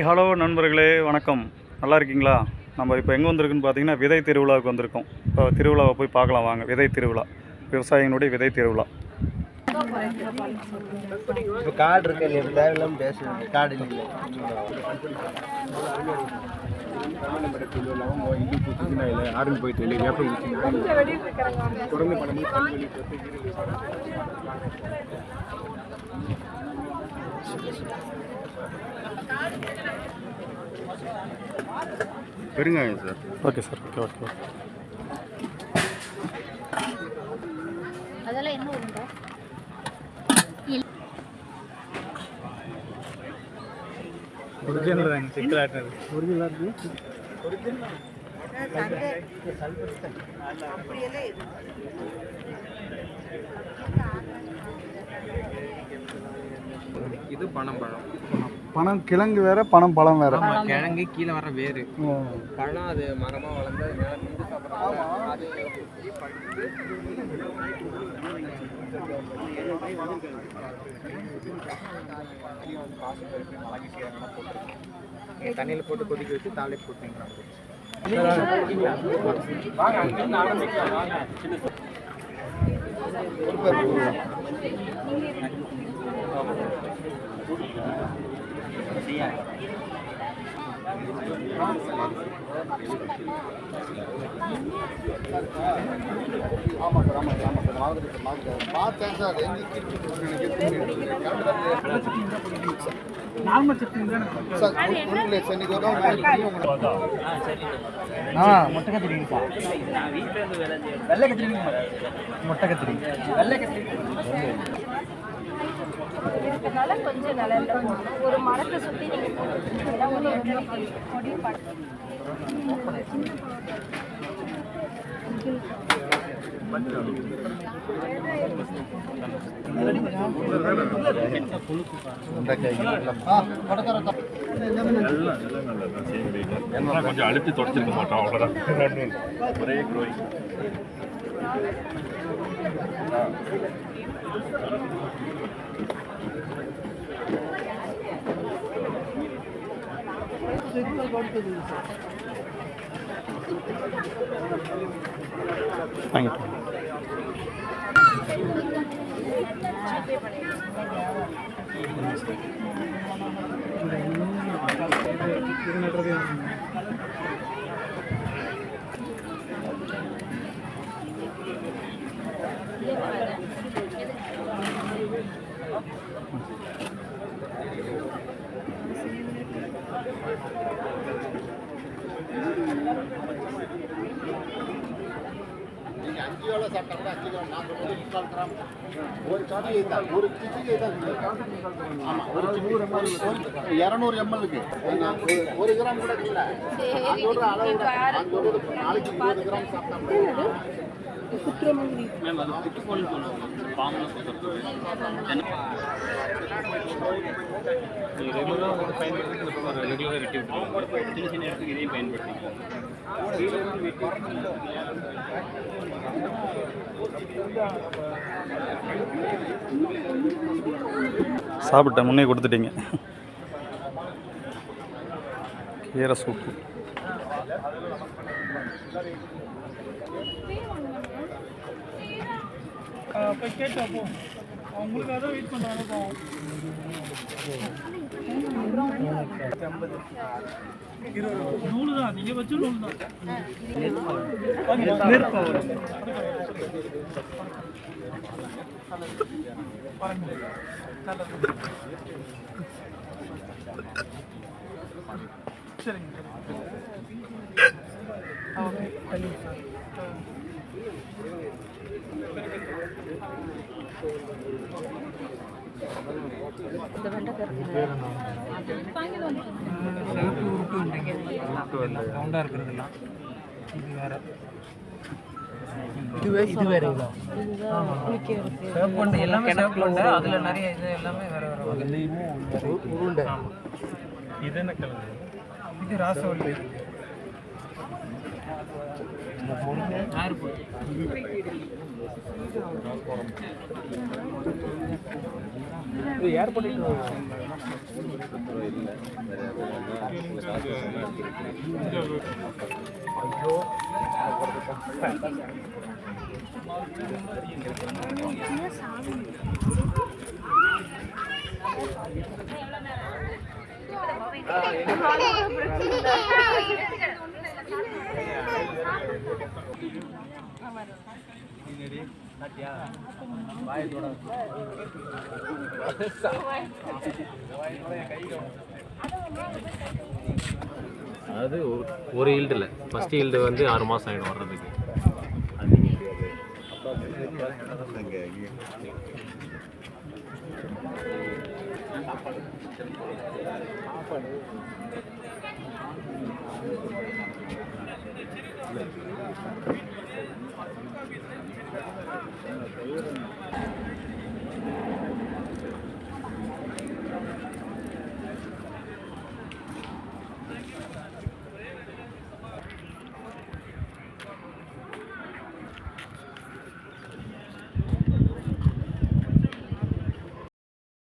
Hello நண்பர்களே, வணக்கம். நல்லா இருக்கீங்களா? நம்ம இப்போ எங்கே வந்திருக்குன்னு பார்த்தீங்கன்னா விதை திருவிழாவுக்கு வந்திருக்கோம். இப்போ திருவிழாவை போய் பார்க்கலாம் வாங்க. விதை திருவிழா, விவசாயிகளுடைய விதை திருவிழா. இப்போ கார்டு இருக்கு இல்லையா, தேவையில்லாமல் பேசுறது கார்டு இல்லை. ஆரம்பி போயிட்டு இல்லை தொடர்ந்து பண்ணி பெருங்காயம் sir. Okay sir, okay okay okay. அதெல்லாம் என்ன உண்டா? ஒரிஜினல் தாங்க, சிக்கலாட்டது ஒரிஜினலாக இருக்குது. இது பனம் பனம் கிழங்கு வேற, பனம் பழம் வேற. கிழங்கு கீழே வர வேறு பழம், அது மரமாக வளர்ந்து அது தண்ணியில் போட்டு கொதிக்க வச்சு தாளை போட்டுங்க. ஆமாம் சார், ஆமாம் சார், ஆமாம் சார். பார்த்தேன் சார். நார்மல் சட்னி தானே சார். இன்னைக்கு ஒரு மொட்டை கத்திரிங்க சார். வெள்ளை கத்திரிங்க, மொட்டை கத்திரி, வெள்ளை கத்திரி இருக்கிறதுனால கொஞ்சம் நல்லா ஒரு மரத்தை சுற்றி கொஞ்சம் அழுத்தி தொடச்சிருக்க மாட்டோம், அவ்வளோதான். ஒரே க்ரோயிங். நீங்கள் 5 கிலோ சாப்பிட்டா கூட 5 கிலோ, நான் சொல்றது 3/4 கிராம். ஒரு சாப்பிட்டு தான், ஒரு சிட்டிகை தான். ஆமாம், ஒரு 200 ml-க்கு 1 கிராம் கூட இல்லை. அதோட அளவு நாளைக்கு 20 கிராம் சாப்பிட்டா சாப்பிட்டேன், முன்னே கொடுத்துட்டீங்க. கீரை சூப்பு. போய் கேட்டப்போ அவங்களுக்காக தான் வெயிட் பண்ணுறாங்க. 20 நூலு தான், நீங்கள் வச்ச நூல் தான். நெருப்பா வரும். சரிங்க. ஓகே, ரவுண்டாக இருக்கிறதுலாம் இது வேற. இது வேற சேவ் எல்லாமே சேவ் பண்ண, அதில் நிறைய இது எல்லாமே வேற வேற உருண்டை. இது என்ன கலர்? இது ராசவல்லி. ஏர்போர்ட் அது ஒரு ஈல்டு இல்லை, ஃபஸ்ட் ஈல்டு வந்து 6 மாதம் ஆகிடும் வர்றதுக்கு. அது